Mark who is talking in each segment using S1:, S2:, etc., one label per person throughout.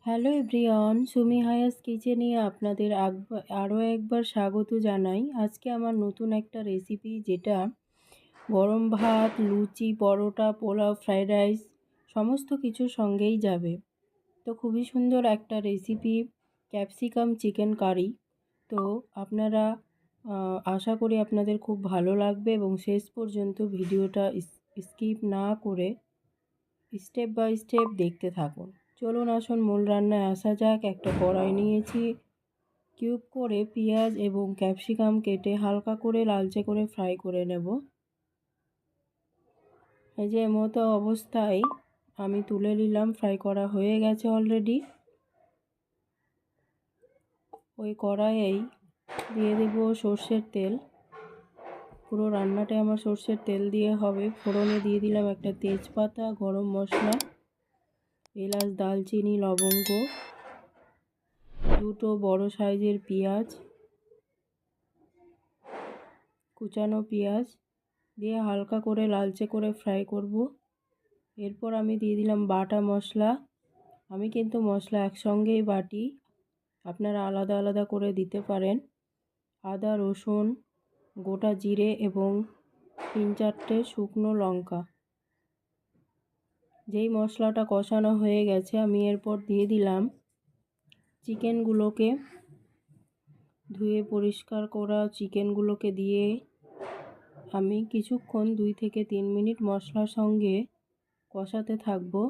S1: Hello everyone, Sumi Hiace কিচেনে আপনাদের আরও একবার স্বাগত জানাই। আজকে আমার নতুন একটা রেসিপি, যেটা গরম ভাত, লুচি, পরোটা, পোলাও, ফ্রাইড রাইস সমস্ত কিছুর সঙ্গেই যাবে। তো খুবই সুন্দর একটা রেসিপি, ক্যাপসিকাম চিকেন কারি। তো আপনারা আশা করি আপনাদের খুব ভালো লাগবে এবং শেষ পর্যন্ত ভিডিওটা স্কিপ না করে স্টেপ বাই স্টেপ দেখতে থাকুন। চলুন আসুন মূল রান্নায় আসা যাক। একটা কড়াই নিয়েছি, কিউব করে পেঁয়াজ এবং ক্যাপসিকাম কেটে হালকা করে লালচে করে ফ্রাই করে নেব। এই যে মতো অবস্থায় আমি তুলে নিলাম, ফ্রাই করা হয়ে গেছে অলরেডি। ওই কড়াইয়েই দিয়ে দেব সর্ষের তেল। পুরো রান্নাটাই আমার সর্ষের তেল দিয়ে হবে। ফোড়নে দিয়ে দিলাম একটা তেজপাতা, গরম মশলা, এলাচ, দালচিনি, লবঙ্গ, দুটো বড় সাইজের পেঁয়াজ, কুচানো পেঁয়াজ দিয়ে হালকা করে লালচে করে ফ্রাই করব। এরপর আমি দিয়ে দিলাম বাটা মশলা। আমি কিন্তু মশলা একসঙ্গেই বাটি, আপনারা আলাদা আলাদা করে দিতে পারেন। আদা, রসুন, গোটা জিরে এবং 3-4টে শুকনো লঙ্কা। যেই মশলাটা কষানো হয়ে গেছে, আমি এরপর দিয়ে দিলাম চিকেনগুলোকে, ধুয়ে পরিষ্কার করা চিকেনগুলোকে দিয়ে আমি কিছুক্ষণ 2 থেকে 3 মিনিট মশলার সঙ্গে কষাতে থাকবো।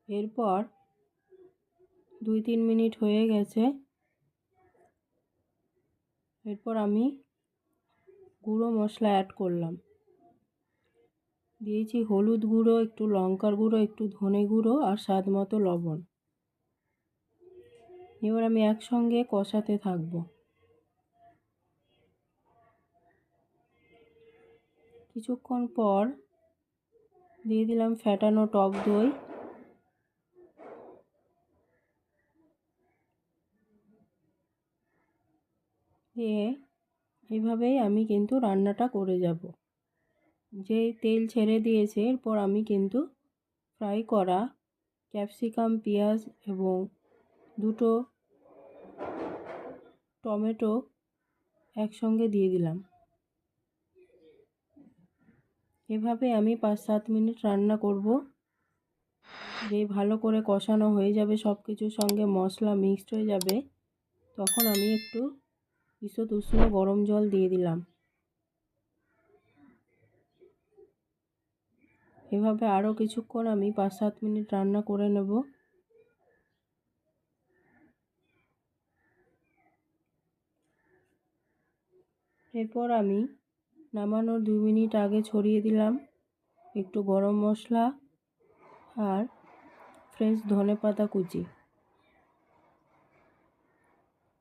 S1: এরপর 2-3 মিনিট হয়ে গেছে। এরপর আমি গুঁড়ো মশলা অ্যাড করলাম। দিয়েছি হলুদ গুঁড়ো, একটু লঙ্কার গুঁড়ো, একটু ধনে গুঁড়ো আর স্বাদ মতো লবণ। এবার আমি একসঙ্গে কষাতে থাকবো। কিছুক্ষণ পর দিয়ে দিলাম ফ্যাটানো টক দই। দিয়ে এইভাবেই আমি কিন্তু রান্নাটা করে যাব। যে তেল ছেড়ে দিয়েছে, এরপর আমি কিন্তু ফ্রাই করা ক্যাপসিকাম, পেঁয়াজ এবং দুটো টমেটো একসঙ্গে দিয়ে দিলাম। এভাবে আমি 5-7 মিনিট রান্না করব। যে ভালো করে কষানো হয়ে যাবে, সব কিছুর সঙ্গে মশলা মিক্সড হয়ে যাবে, তখন আমি একটু ঈষৎ উষ্ণ গরম জল দিয়ে দিলাম। এভাবে আরও কিছুক্ষণ আমি 5-7 মিনিট রান্না করে নেব। এরপর আমি নামানোর 2 মিনিট আগে ছড়িয়ে দিলাম একটু গরম মশলা আর ফ্রেশ ধনেপাতা কুচি।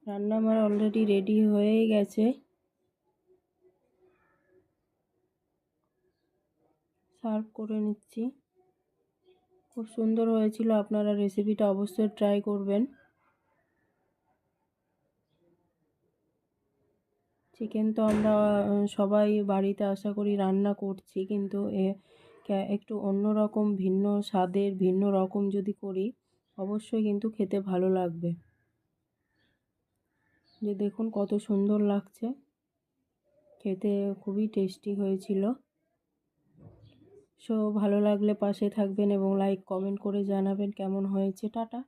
S1: রান্না আমার অলরেডি রেডি হয়ে গেছে। সার্ভ করে নিচ্ছি। খুব সুন্দর হয়েছিল। আপনারা রেসিপিটা অবশ্যই ট্রাই করবেন। চিকেন তো আমরা সবাই বাড়িতে আশা করি রান্না করছি, কিন্তু একটু অন্যরকম, ভিন্ন স্বাদের, ভিন্ন রকম যদি করি, অবশ্যই কিন্তু খেতে ভালো লাগবে। যে দেখুন কত সুন্দর লাগছে, খেতে খুবই টেস্টি হয়েছিল। সো ভালো লাগলে পাশে থাকবেন এবং লাইক কমেন্ট করে জানাবেন কেমন হয়েছে। টাটা।